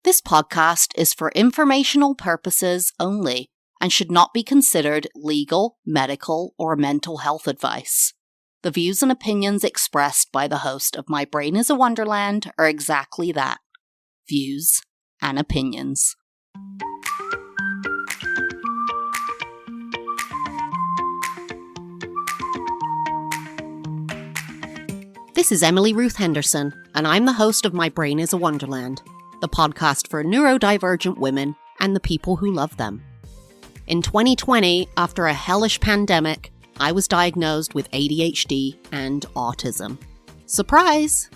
This podcast is for informational purposes only and should not be considered legal, medical, or mental health advice. The views and opinions expressed by the host of My Brain is a Wonderland are exactly that, views and opinions. This is Emily Ruth Henderson, and I'm the host of My Brain is a Wonderland, the podcast for neurodivergent women and the people who love them. In 2020, after a hellish pandemic, I was diagnosed with ADHD and autism. Surprise!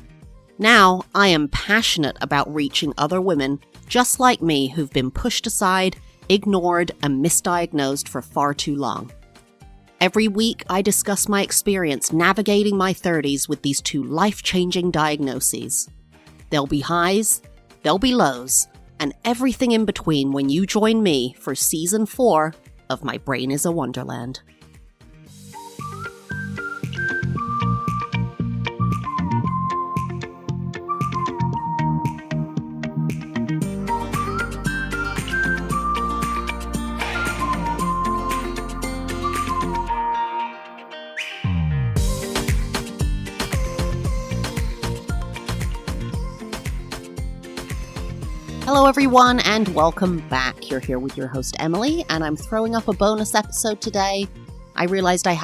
Now, I am passionate about reaching other women just like me who've been pushed aside, ignored, and misdiagnosed for far too long. Every week, I discuss my experience navigating my 30s with these two life-changing diagnoses. There'll be highs, there'll be lows, and everything in between when you join me for Season 4 of My Brain is a Wonderland. Hello everyone and welcome back. You're here with your host Emily and I'm throwing up a bonus episode today. I realized I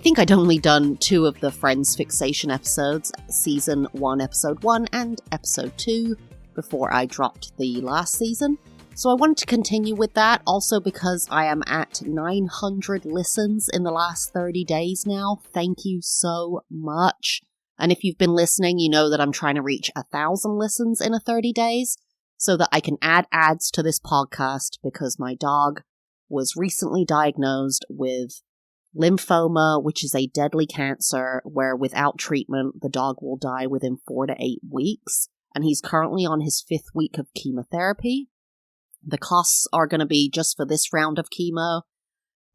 think I'd only done 2 of the Friends Fixation episodes, Season 1, Episode 1 and Episode 2 before I dropped the last season. So I wanted to continue with that also because I am at 900 listens in the last 30 days now. Thank you so much. And if you've been listening, you know that I'm trying to reach 1,000 listens in 30 days so that I can add ads to this podcast because my dog was recently diagnosed with lymphoma, which is a deadly cancer where without treatment, the dog will die within 4 to 8 weeks. And he's currently on his 5th week of chemotherapy. The costs are going to be just for this round of chemo,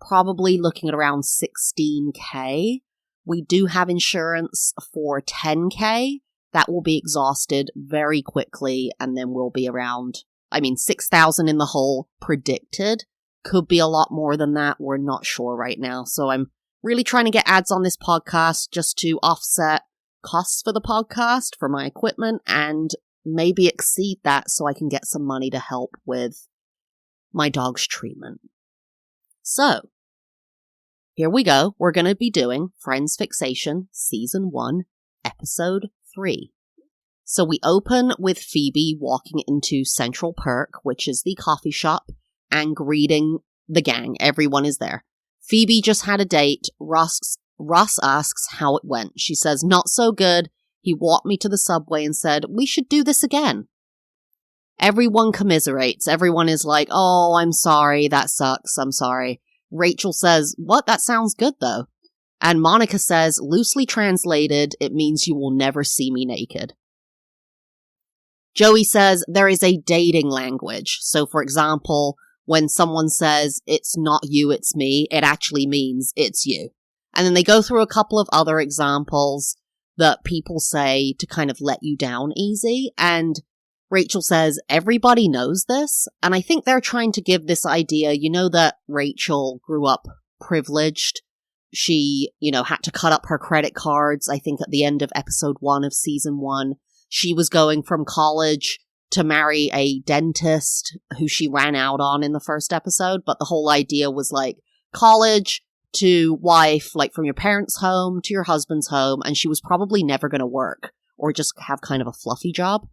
probably looking at around $16,000. We do have insurance for $10,000. That will be exhausted very quickly, and then we'll be around, $6,000 in the hole predicted. Could be a lot more than that. We're not sure right now. So I'm really trying to get ads on this podcast just to offset costs for the podcast, for my equipment, and maybe exceed that so I can get some money to help with my dog's treatment. So, here we go. We're going to be doing Friends Fixation, Season 1, Episode 3. So we open with Phoebe walking into Central Perk, which is the coffee shop, and greeting the gang. Everyone is there. Phoebe just had a date. Ross asks how it went. She says, not so good. He walked me to the subway and said, we should do this again. Everyone commiserates. Everyone is like, oh, I'm sorry. That sucks. I'm sorry. Rachel says, what? That sounds good, though. And Monica says, loosely translated, it means you will never see me naked. Joey says, there is a dating language. So, for example, when someone says, it's not you, it's me, it actually means it's you. And then they go through a couple of other examples that people say to kind of let you down easy. And Rachel says, everybody knows this. And I think they're trying to give this idea, that Rachel grew up privileged. She, had to cut up her credit cards. I think at the end of Episode 1 of Season 1, she was going from college to marry a dentist who she ran out on in the first episode. But the whole idea was like college to wife, like from your parents' home to your husband's home. And she was probably never going to work or just have kind of a fluffy job.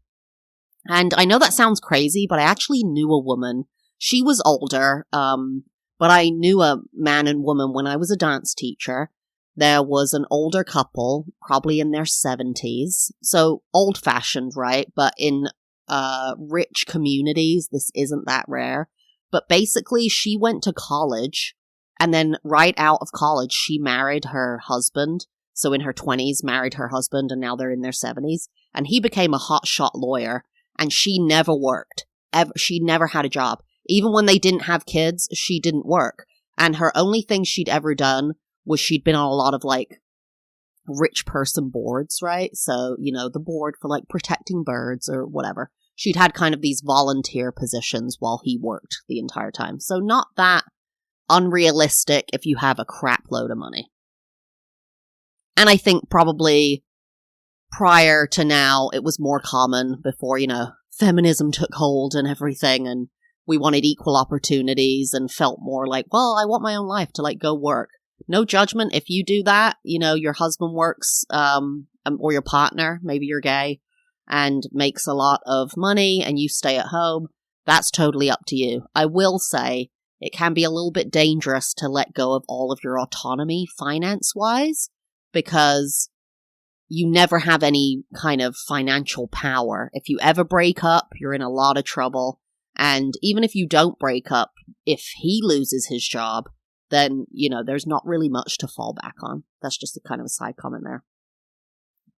And I know that sounds crazy, but I actually knew a woman. She was older, but I knew a man and woman when I was a dance teacher. There was an older couple, probably in their 70s. So old-fashioned, right? But in rich communities, this isn't that rare. But basically, she went to college, and then right out of college, she married her husband. So in her 20s, married her husband, and now they're in their 70s. And he became a hotshot lawyer. And she never worked. She never had a job. Even when they didn't have kids, she didn't work. And her only thing she'd ever done was she'd been on a lot of rich person boards, right? So, the board for protecting birds or whatever. she'd had kind of these volunteer positions while he worked the entire time. So not that unrealistic if you have a crap load of money. And I think probably prior to now, it was more common before, feminism took hold and everything, and we wanted equal opportunities and felt more like, well, I want my own life to go work. No judgment if you do that. Your husband works, or your partner, maybe you're gay, and makes a lot of money and you stay at home. That's totally up to you. I will say it can be a little bit dangerous to let go of all of your autonomy finance-wise, because you never have any kind of financial power. If you ever break up, you're in a lot of trouble. And even if you don't break up, if he loses his job, then, there's not really much to fall back on. That's just a kind of a side comment there.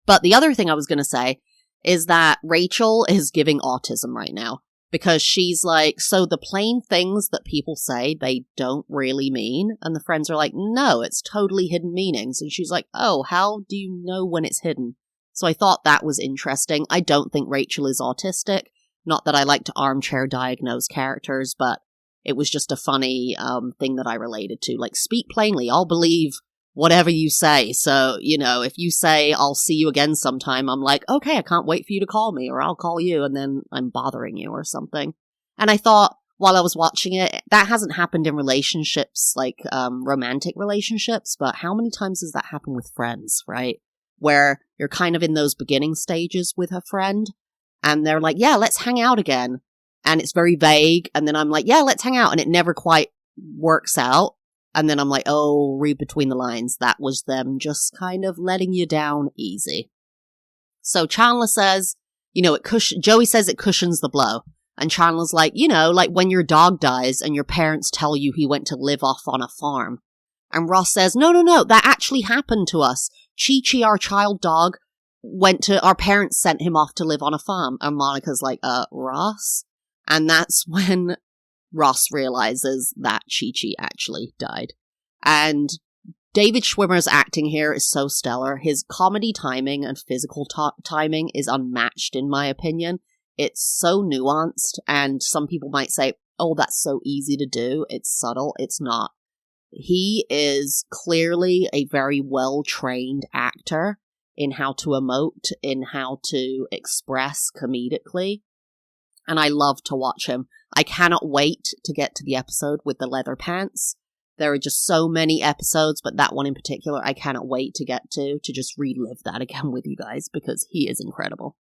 But the other thing I was going to say is that Rachel is giving autism right now, because she's like, so the plain things that people say they don't really mean. And the friends are like, no, it's totally hidden meanings. And she's like, oh, how do you know when it's hidden? So I thought that was interesting. I don't think Rachel is autistic. Not that I like to armchair diagnose characters, but it was just a funny thing that I related to. Speak plainly. I'll believe whatever you say. So, if you say, I'll see you again sometime, I'm like, okay, I can't wait for you to call me, or I'll call you, and then I'm bothering you or something. And I thought, while I was watching it, that hasn't happened in relationships, romantic relationships, but how many times does that happen with friends, right? Where you're kind of in those beginning stages with a friend, and they're like, yeah, let's hang out again. And it's very vague, and then I'm like, yeah, let's hang out, and it never quite works out. And then I'm like, oh, read between the lines. That was them just kind of letting you down easy. So Chandler says, Joey says it cushions the blow. And Chandler's like, when your dog dies and your parents tell you he went to live off on a farm. And Ross says, no, that actually happened to us. Chi-Chi, our child dog, our parents sent him off to live on a farm. And Monica's like, Ross? And that's when Ross realizes that Chi-Chi actually died. And David Schwimmer's acting here is so stellar. His comedy timing and physical timing is unmatched, in my opinion. It's so nuanced, and some people might say, oh, that's so easy to do. It's subtle. It's not. He is clearly a very well-trained actor in how to emote, in how to express comedically. And I love to watch him. I cannot wait to get to the episode with the leather pants. There are just so many episodes, but that one in particular, I cannot wait to get to just relive that again with you guys, because he is incredible.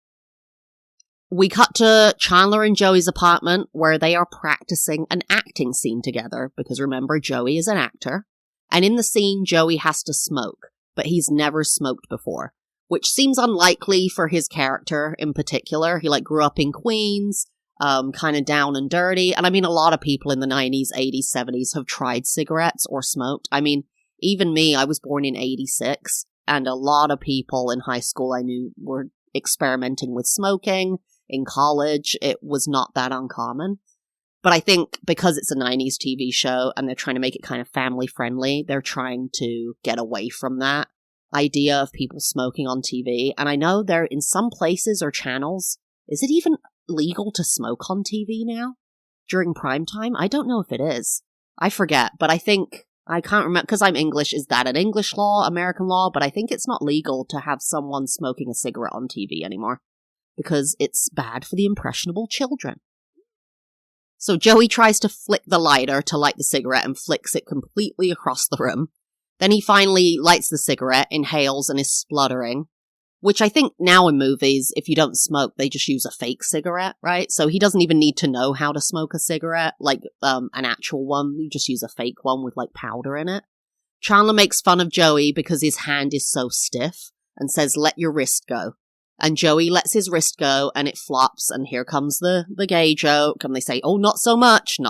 We cut to Chandler and Joey's apartment, where they are practicing an acting scene together, because remember, Joey is an actor. And in the scene, Joey has to smoke, but he's never smoked before, which seems unlikely for his character in particular. He grew up in Queens, kind of down and dirty. And I mean, a lot of people in the 90s, 80s, 70s have tried cigarettes or smoked. I mean, even me, I was born in 86, and a lot of people in high school I knew were experimenting with smoking. In college, it was not that uncommon. But I think because it's a 90s TV show and they're trying to make it kind of family friendly, they're trying to get away from that idea of people smoking on TV. And I know there in some places or channels, is it even legal to smoke on TV now during prime time? I don't know if it is. I forget, but I think, I can't remember, because I'm English, is that an English law, American law? But I think it's not legal to have someone smoking a cigarette on TV anymore, because it's bad for the impressionable children. So Joey tries to flick the lighter to light the cigarette and flicks it completely across the room. Then he finally lights the cigarette, inhales, and is spluttering. Which I think now in movies, if you don't smoke, they just use a fake cigarette, right? So he doesn't even need to know how to smoke a cigarette, an actual one. You just use a fake one with powder in it. Chandler makes fun of Joey because his hand is so stiff and says, let your wrist go. And Joey lets his wrist go and it flops, and here comes the gay joke. And they say, oh, not so much,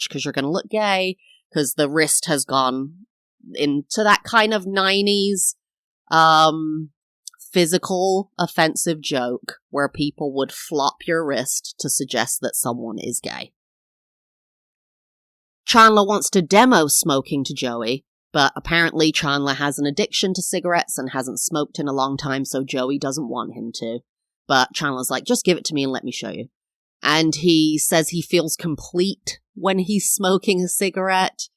because you're going to look gay, because the wrist has gone into that kind of 90s, physical offensive joke where people would flop your wrist to suggest that someone is gay. Chandler wants to demo smoking to Joey, but apparently Chandler has an addiction to cigarettes and hasn't smoked in a long time, so Joey doesn't want him to. But Chandler's like, just give it to me and let me show you. And he says he feels complete when he's smoking a cigarette.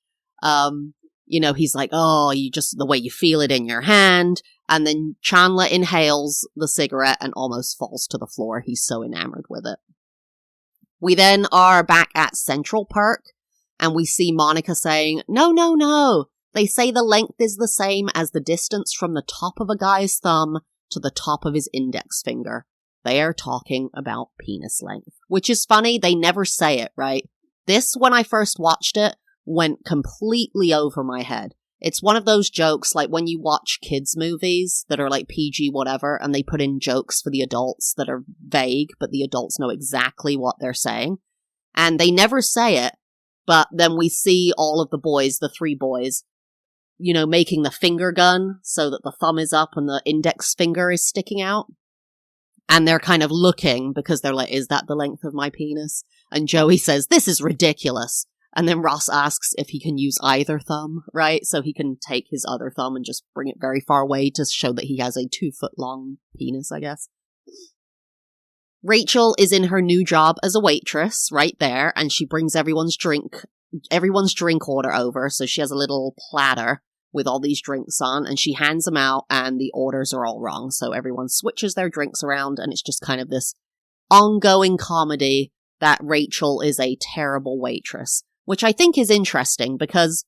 He's like, oh, the way you feel it in your hand. And then Chandler inhales the cigarette and almost falls to the floor. He's so enamored with it. We then are back at Central Park, and we see Monica saying, no. They say the length is the same as the distance from the top of a guy's thumb to the top of his index finger. They are talking about penis length, which is funny. They never say it, right? This, when I first watched it, went completely over my head. It's one of those jokes like when you watch kids' movies that are like PG whatever, and they put in jokes for the adults that are vague, but the adults know exactly what they're saying. And they never say it, but then we see all of the boys, the 3 boys, making the finger gun so that the thumb is up and the index finger is sticking out. And they're kind of looking because they're like, is that the length of my penis? And Joey says, this is ridiculous. And then Ross asks if he can use either thumb, right? So he can take his other thumb and just bring it very far away to show that he has a 2-foot-long penis, I guess. Rachel is in her new job as a waitress right there, and she brings everyone's drink order over. So she has a little platter with all these drinks on, and she hands them out, and the orders are all wrong. So everyone switches their drinks around, and it's just kind of this ongoing comedy that Rachel is a terrible waitress, which I think is interesting because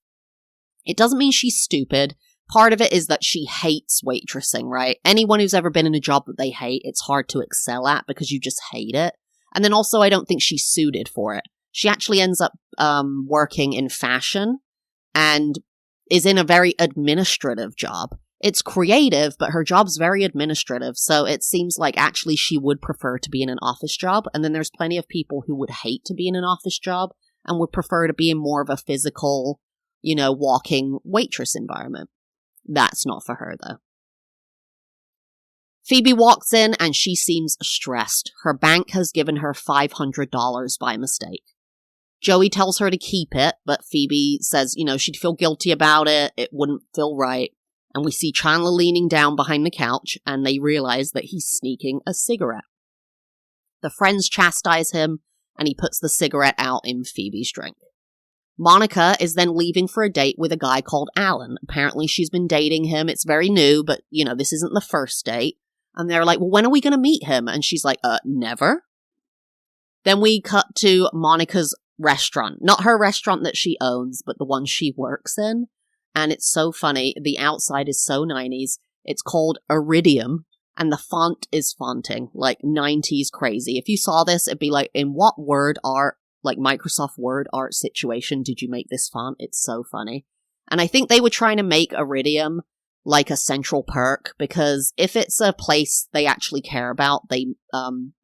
it doesn't mean she's stupid. Part of it is that she hates waitressing, right? Anyone who's ever been in a job that they hate, it's hard to excel at because you just hate it. And then also, I don't think she's suited for it. She actually ends up working in fashion and is in a very administrative job. It's creative, but her job's very administrative. So it seems like actually she would prefer to be in an office job. And then there's plenty of people who would hate to be in an office job and would prefer to be in more of a physical, walking waitress environment. That's not for her, though. Phoebe walks in and she seems stressed. Her bank has given her $500 by mistake. Joey tells her to keep it, but Phoebe says, she'd feel guilty about it. It wouldn't feel right. And we see Chandler leaning down behind the couch, and they realize that he's sneaking a cigarette. The friends chastise him, and he puts the cigarette out in Phoebe's drink. Monica is then leaving for a date with a guy called Alan. Apparently she's been dating him. It's very new, but, this isn't the first date. And they're like, well, when are we going to meet him? And she's like, never. Then we cut to Monica's restaurant. Not her restaurant that she owns, but the one she works in. And it's so funny. The outside is so 90s. It's called Iridium, and the font is fonting, like 90s crazy. If you saw this, it'd be like, in what word art, like Microsoft Word art situation did you make this font? It's so funny. And I think they were trying to make Iridium like a Central Perk, because if it's a place they actually care about, they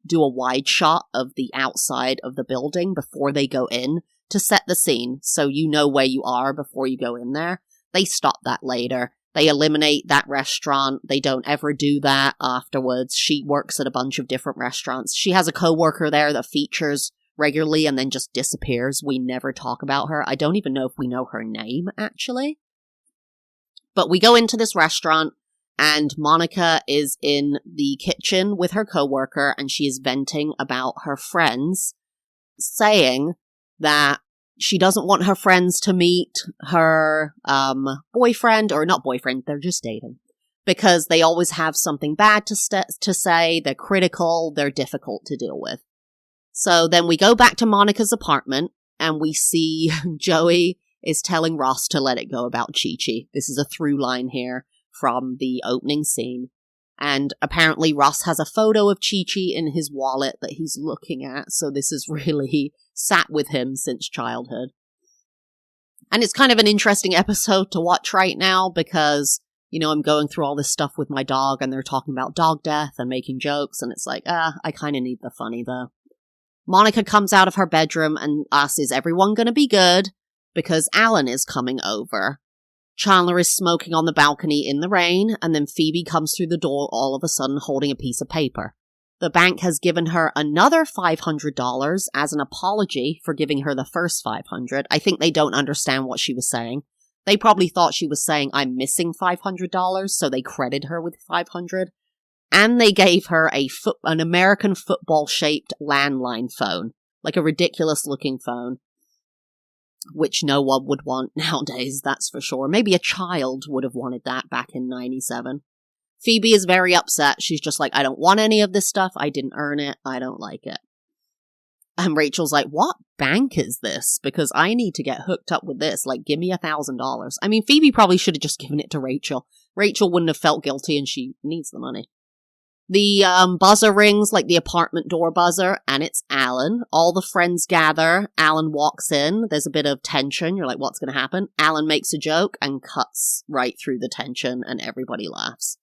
do a wide shot of the outside of the building before they go in to set the scene, so you know where you are before you go in there. They stop that later. They eliminate that restaurant. They don't ever do that afterwards. She works at a bunch of different restaurants. She has a coworker there that features regularly and then just disappears. We never talk about her. I don't even know if we know her name, actually. But we go into this restaurant, and Monica is in the kitchen with her coworker, and she is venting about her friends, saying that she doesn't want her friends to meet her boyfriend, or not boyfriend, they're just dating, because they always have something bad to say, they're critical, they're difficult to deal with. So then we go back to Monica's apartment, and we see Joey is telling Ross to let it go about Chi-Chi. This is a through line here from the opening scene. And apparently Ross has a photo of Chi-Chi in his wallet that he's looking at, so this is really sat with him since childhood. And it's kind of an interesting episode to watch right now because, I'm going through all this stuff with my dog, and they're talking about dog death and making jokes, and it's like, I kind of need the funny though. Monica comes out of her bedroom and asks, is everyone going to be good? Because Alan is coming over. Chandler is smoking on the balcony in the rain, and then Phoebe comes through the door all of a sudden holding a piece of paper. The bank has given her another $500 as an apology for giving her the first $500. I think they don't understand what she was saying. They probably thought she was saying, I'm missing $500, so they credit her with $500. And they gave her an American football-shaped landline phone, like a ridiculous-looking phone, which no one would want nowadays, that's for sure. Maybe a child would have wanted that back in 97. Phoebe is very upset. She's just like, I don't want any of this stuff. I didn't earn it. I don't like it. And Rachel's like, what bank is this? Because I need to get hooked up with this. Like, give me $1,000. I mean, Phoebe probably should have just given it to Rachel. Rachel wouldn't have felt guilty, and she needs the money. The buzzer rings, like the apartment door buzzer, and it's Alan. All the friends gather. Alan walks in. There's a bit of tension. You're like, what's going to happen? Alan makes a joke and cuts right through the tension, and everybody laughs.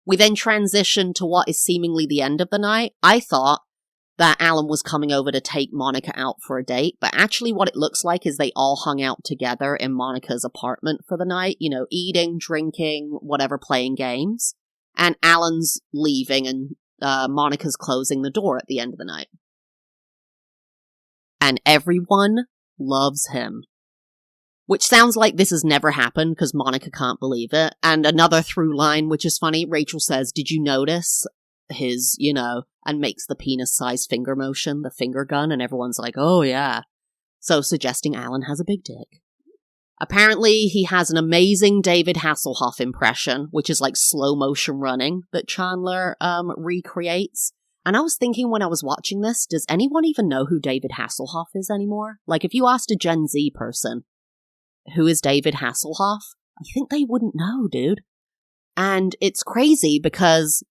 We then transition to what is seemingly the end of the night. I thought that Alan was coming over to take Monica out for a date, but actually what it looks like is they all hung out together in Monica's apartment for the night, you know, eating, drinking, whatever, playing games. And Alan's leaving and Monica's closing the door at the end of the night. And everyone loves him. Which sounds like this has never happened because Monica can't believe it. And another through line, which is funny, Rachel says, did you notice his, you know, and makes the penis-sized finger motion, the finger gun, and everyone's like, oh yeah. So suggesting Alan has a big dick. Apparently, he has an amazing David Hasselhoff impression, which is like slow motion running that Chandler recreates. And I was thinking when I was watching this, does anyone even know who David Hasselhoff is anymore? Like, if you asked a Gen Z person, who is David Hasselhoff? I think they wouldn't know, dude. And it's crazy because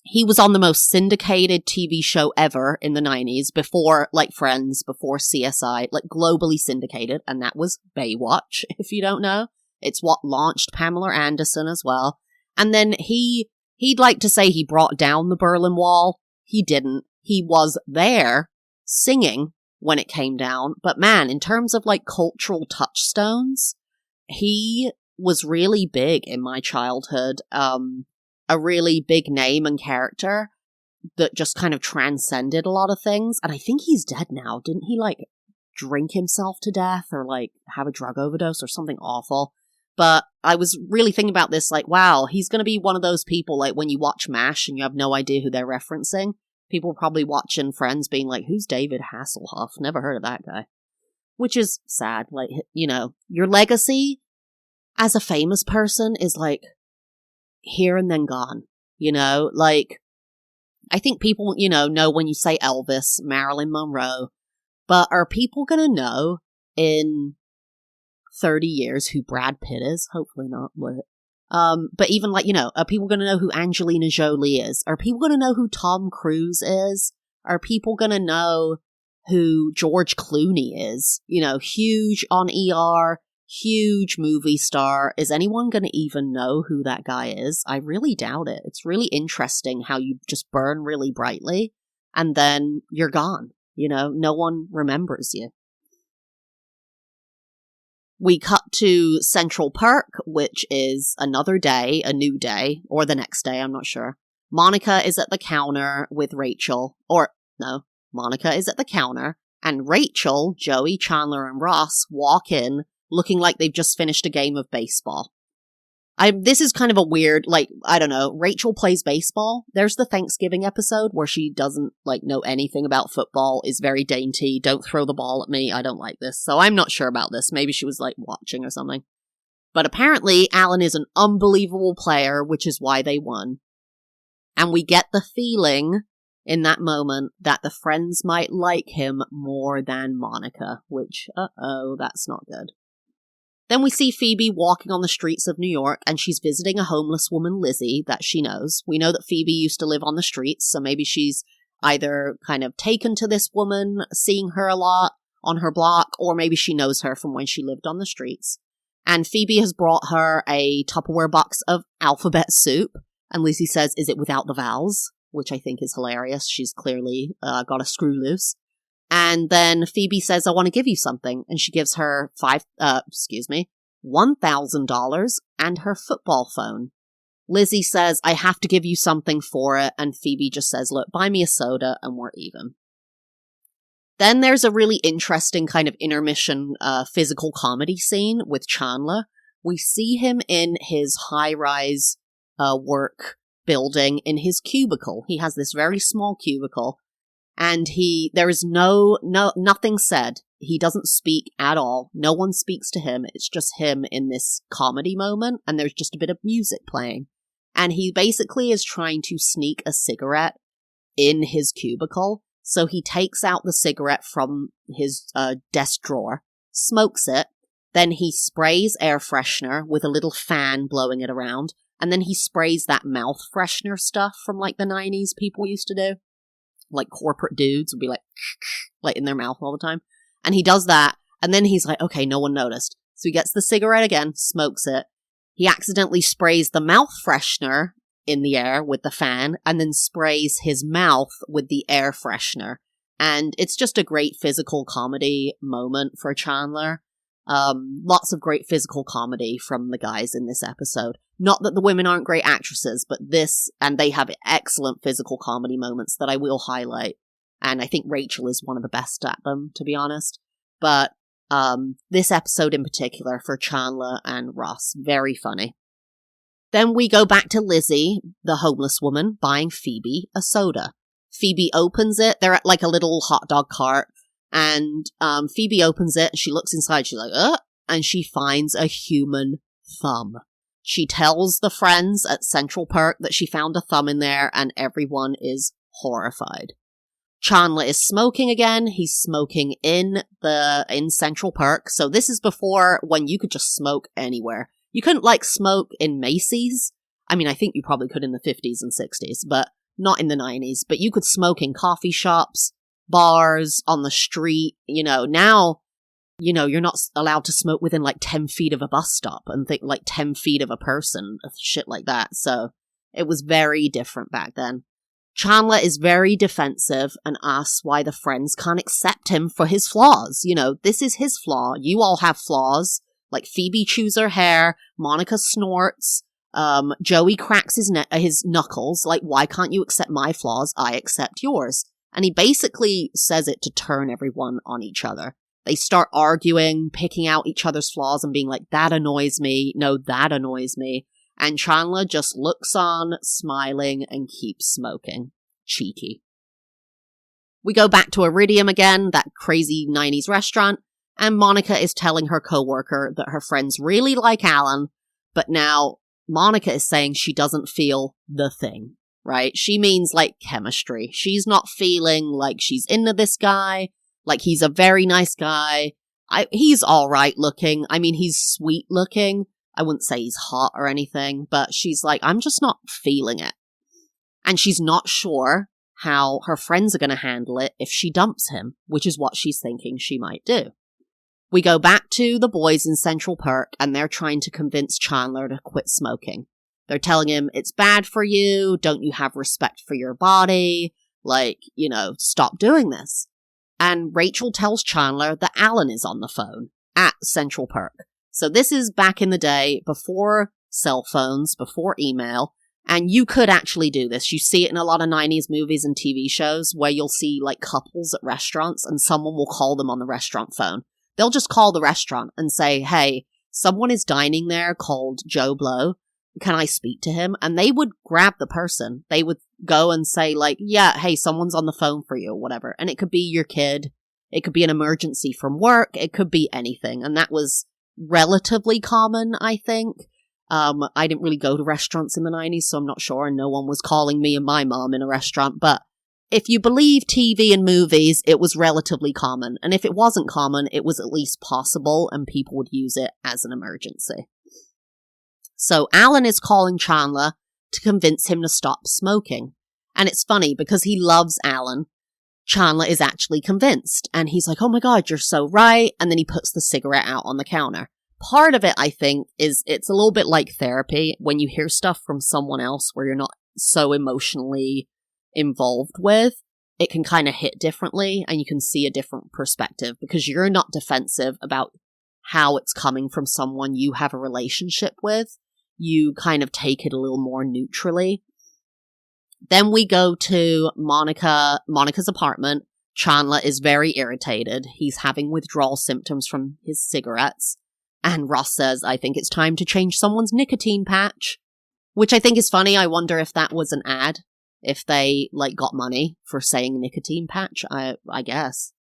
he was on the most syndicated TV show ever in the 90s, before, like, Friends, before CSI, like, globally syndicated, and that was Baywatch, if you don't know. It's what launched Pamela Anderson as well. And then he'd like to say he brought down the Berlin Wall. He didn't. He was there, singing, when it came down. But man, in terms of, like, cultural touchstones, he was really big in my childhood. A really big name and character that just kind of transcended a lot of things. And I think he's dead now. Didn't he, like, drink himself to death or, like, have a drug overdose or something awful? But I was really thinking about this, like, wow, he's going to be one of those people, like, when you watch MASH and you have no idea who they're referencing, people probably watching Friends being like, who's David Hasselhoff? Never heard of that guy. Which is sad. Like, you know, your legacy as a famous person is, like, here and then gone, you know, like, I think people, you know when you say Elvis, Marilyn Monroe, but are people gonna know in 30 years who Brad Pitt is? Hopefully not, but even, like, you know, are people gonna know who Angelina Jolie is? Are people gonna know who Tom Cruise is? Are people gonna know who George Clooney is? You know, huge on ER, huge movie star. Is anyone going to even know who that guy is? I really doubt it. It's really interesting how you just burn really brightly and then you're gone. You know, no one remembers you. We cut to Central Park, which is another day, a new day, or the next day, I'm not sure. Monica is at the counter with Rachel, Monica is at the counter, and Rachel, Joey, Chandler, and Ross walk in looking like they've just finished a game of baseball. This is kind of a weird, like, I don't know, Rachel plays baseball. There's the Thanksgiving episode where she doesn't, like, know anything about football, is very dainty, don't throw the ball at me, I don't like this. So I'm not sure about this. Maybe she was, like, watching or something. But apparently, Alan is an unbelievable player, which is why they won. And we get the feeling in that moment that the friends might like him more than Monica, which, that's not good. Then we see Phoebe walking on the streets of New York, and she's visiting a homeless woman, Lizzie, that she knows. We know that Phoebe used to live on the streets, so maybe she's either kind of taken to this woman, seeing her a lot on her block, or maybe she knows her from when she lived on the streets. And Phoebe has brought her a Tupperware box of alphabet soup, and Lizzie says, is it without the vowels? Which I think is hilarious. She's clearly got a screw loose. And then Phoebe says, I want to give you something. And she gives her $1,000 and her football phone. Lizzie says, I have to give you something for it. And Phoebe just says, look, buy me a soda and we're even. Then there's a really interesting kind of intermission physical comedy scene with Chandler. We see him in his high-rise work building in his cubicle. He has this very small cubicle, and there is nothing said. He doesn't speak at all. No one speaks to him. It's just him in this comedy moment, and there's just a bit of music playing. And he basically is trying to sneak a cigarette in his cubicle. So he takes out the cigarette from his desk drawer, smokes it, then he sprays air freshener with a little fan blowing it around, and then he sprays that mouth freshener stuff from like the 90s people used to do. Like corporate dudes would be like in their mouth all the time. And he does that, and then he's like, okay, no one noticed. So he gets the cigarette again, smokes it. He accidentally sprays the mouth freshener in the air with the fan, and then sprays his mouth with the air freshener. And it's just a great physical comedy moment for Chandler. Lots of great physical comedy from the guys in this episode. Not that the women aren't great actresses, but and they have excellent physical comedy moments that I will highlight. And I think Rachel is one of the best at them, to be honest. But this episode in particular for Chandler and Ross, very funny. Then we go back to Lizzie, the homeless woman, buying Phoebe a soda. Phoebe opens it. They're at like a little hot dog cart. And Phoebe opens it. And she looks inside. She's like, and she finds a human thumb. She tells the friends at Central Perk that she found a thumb in there, and everyone is horrified. Chandler is smoking again. He's smoking in Central Perk. So this is before when you could just smoke anywhere. You couldn't like smoke in Macy's. I mean, I think you probably could in the 50s and 60s, but not in the 90s. But you could smoke in coffee shops, bars, on the street. Now, you're not allowed to smoke within like 10 feet of a bus stop and think like 10 feet of a person, shit like that. So it was very different back then. Chandler is very defensive and asks why the friends can't accept him for his flaws. This is his flaw. You all have flaws. Like Phoebe chews her hair, Monica snorts, Joey cracks his knuckles. Like, why can't you accept my flaws? I accept yours. And he basically says it to turn everyone on each other. They start arguing, picking out each other's flaws and being like, that annoys me. No, that annoys me. And Chandler just looks on, smiling, and keeps smoking. Cheeky. We go back to Iridium again, that crazy 90s restaurant, and Monica is telling her coworker that her friends really like Alan, but now Monica is saying she doesn't feel the thing, right? She means like chemistry. She's not feeling like she's into this guy, like he's a very nice guy. He's all right looking. I mean, he's sweet looking. I wouldn't say he's hot or anything, but she's like, I'm just not feeling it. And she's not sure how her friends are going to handle it if she dumps him, which is what she's thinking she might do. We go back to the boys in Central Perk, and they're trying to convince Chandler to quit smoking. They're telling him, it's bad for you, don't you have respect for your body, like, stop doing this. And Rachel tells Chandler that Alan is on the phone at Central Perk. So this is back in the day, before cell phones, before email, and you could actually do this. You see it in a lot of 90s movies and TV shows where you'll see like couples at restaurants and someone will call them on the restaurant phone. They'll just call the restaurant and say, hey, someone is dining there called Joe Blow. Can I speak to him? And they would grab the person. They would go and say like, yeah, hey, someone's on the phone for you or whatever. And it could be your kid. It could be an emergency from work. It could be anything. And that was relatively common, I think. I didn't really go to restaurants in the 90s, so I'm not sure. And no one was calling me and my mom in a restaurant. But if you believe TV and movies, it was relatively common. And if it wasn't common, it was at least possible and people would use it as an emergency. So Alan is calling Chandler to convince him to stop smoking. And it's funny because he loves Alan. Chandler is actually convinced. And he's like, oh my God, you're so right. And then he puts the cigarette out on the counter. Part of it, I think, is it's a little bit like therapy. When you hear stuff from someone else where you're not so emotionally involved with, it can kind of hit differently and you can see a different perspective because you're not defensive about how it's coming from someone you have a relationship with. You kind of take it a little more neutrally. Then we go to Monica's apartment. Chandler is very irritated. He's having withdrawal symptoms from his cigarettes. And Ross says, I think it's time to change someone's nicotine patch. which I think is funny. I wonder if that was an ad, if they like got money for saying nicotine patch, I guess.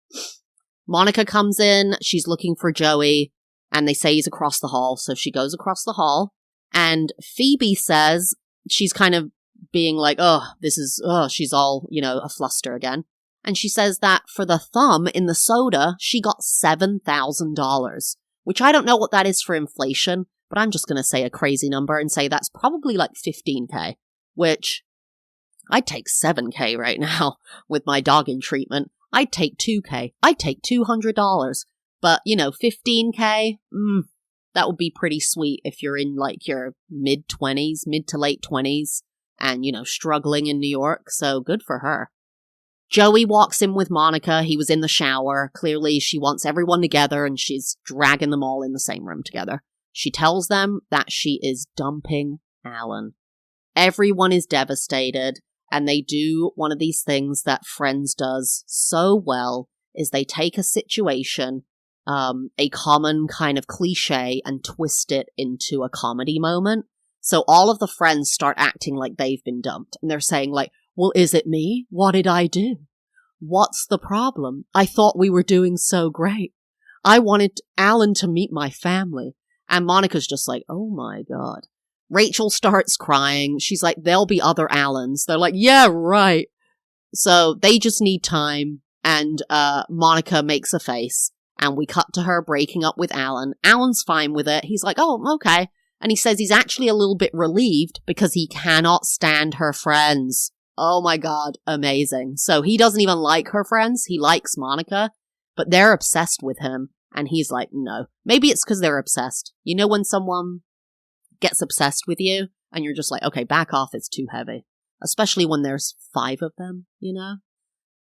Monica comes in, she's looking for Joey, and they say he's across the hall, so she goes across the hall, and Phoebe says, she's kind of being like, she's all, a fluster again. And she says that for the thumb in the soda, she got $7,000, which I don't know what that is for inflation, but I'm just going to say a crazy number and say that's probably like $15K, which I'd take $7K right now with my dog in treatment. I'd take $2K. I'd take $200. But, $15K, that would be pretty sweet if you're in like your mid to late 20s and, struggling in New York. So good for her. Joey walks in with Monica. He was in the shower. Clearly, she wants everyone together and she's dragging them all in the same room together. She tells them that she is dumping Alan. Everyone is devastated, and they do one of these things that Friends does so well, is they take a situation, a common kind of cliche, and twist it into a comedy moment. So all of the friends start acting like they've been dumped, and they're saying like, well, is it me? What did I do? What's the problem? I thought we were doing so great. I wanted Alan to meet my family. And Monica's just like, oh my God. Rachel starts crying. She's like, there'll be other Allens. They're like, yeah, right. So they just need time. And Monica makes a face. And we cut to her breaking up with Alan. Alan's fine with it. He's like, oh, okay. And he says he's actually a little bit relieved because he cannot stand her friends. Oh my God, amazing. So he doesn't even like her friends. He likes Monica, but they're obsessed with him. And he's like, no. Maybe it's because they're obsessed. You know when someone gets obsessed with you and you're just like, okay, back off, it's too heavy. Especially when there's 5 of them,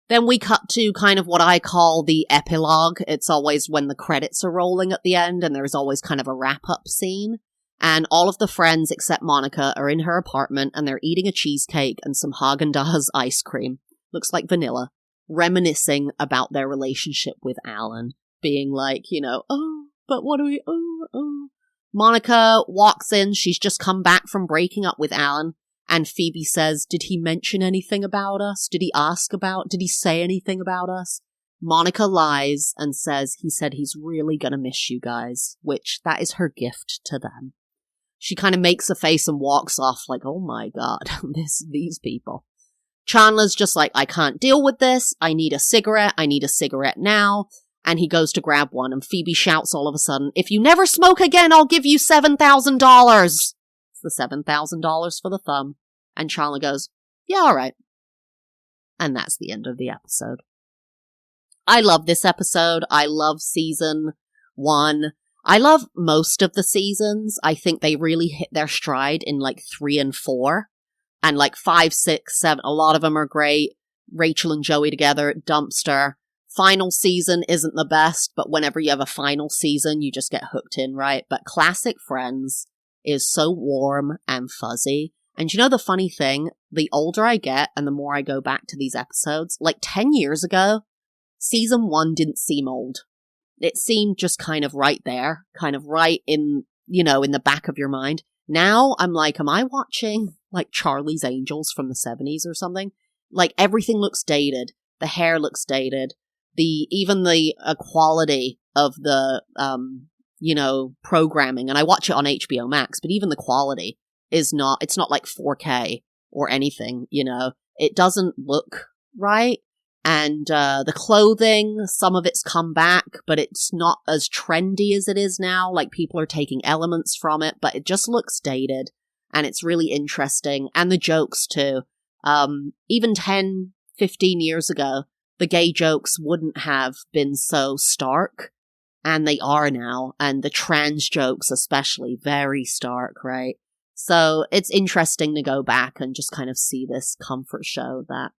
Then we cut to kind of what I call the epilogue. It's always when the credits are rolling at the end and there's always kind of a wrap-up scene. And all of the friends except Monica are in her apartment and they're eating a cheesecake and some Haagen-Dazs ice cream. Looks like vanilla. Reminiscing about their relationship with Alan. Being like, oh, but what do we, oh. Monica walks in. She's just come back from breaking up with Alan. And Phoebe says, did he mention anything about us? Did he say anything about us? Monica lies and says he said he's really gonna miss you guys, which that is her gift to them. She kind of makes a face and walks off like, oh my God, these people. Chandler's just like, I can't deal with this. I need a cigarette now. And he goes to grab one, and Phoebe shouts all of a sudden, if you never smoke again, I'll give you $7,000. It's the $7,000 for the thumb. And Chandler goes, yeah, all right. And that's the end of the episode. I love this episode. I love season 1. I love most of the seasons. I think they really hit their stride in like 3 and 4. And like 5, 6, 7, a lot of them are great. Rachel and Joey together, dumpster. Final season isn't the best, but whenever you have a final season, you just get hooked in, right? But classic Friends is so warm and fuzzy. And the funny thing, the older I get and the more I go back to these episodes, like 10 years ago, season 1 didn't seem old. It seemed just kind of right there, kind of right in, in the back of your mind. Now I'm like, am I watching like Charlie's Angels from the 70s or something? Like everything looks dated. The hair looks dated. Even the quality of the, programming, and I watch it on HBO Max, but even the quality it's not like 4K or anything, it doesn't look right. And the clothing, some of it's come back, but it's not as trendy as it is now. Like people are taking elements from it, but it just looks dated and it's really interesting. And the jokes too. Even 10, 15 years ago, the gay jokes wouldn't have been so stark, and they are now. And the trans jokes especially, very stark, right? So it's interesting to go back and just kind of see this comfort show that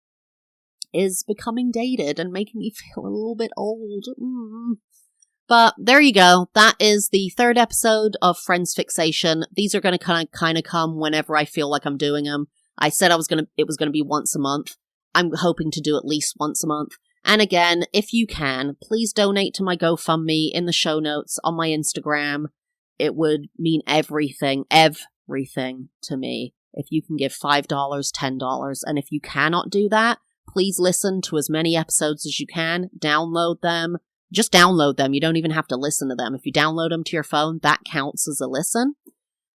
is becoming dated and making me feel a little bit old. But there you go. That is the 3rd episode of Friends Fixation. These are going to kind of come whenever I feel like I'm doing them. I said it was going to be once a month. I'm hoping to do at least once a month. And again, if you can, please donate to my GoFundMe in the show notes on my Instagram. It would mean everything. everything to me if you can give $5, $10. And if you cannot do that, please listen to as many episodes as you can. Download them. Just download them. You don't even have to listen to them. If you download them to your phone, that counts as a listen.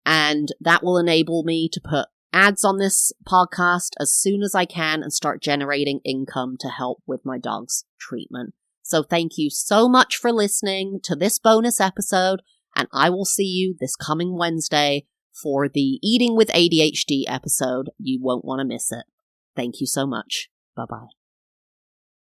And that will enable me to put ads on this podcast as soon as I can and start generating income to help with my dog's treatment. So thank you so much for listening to this bonus episode, and I will see you this coming Wednesday for the Eating with ADHD episode. You won't want to miss it. Thank you so much. Bye-bye.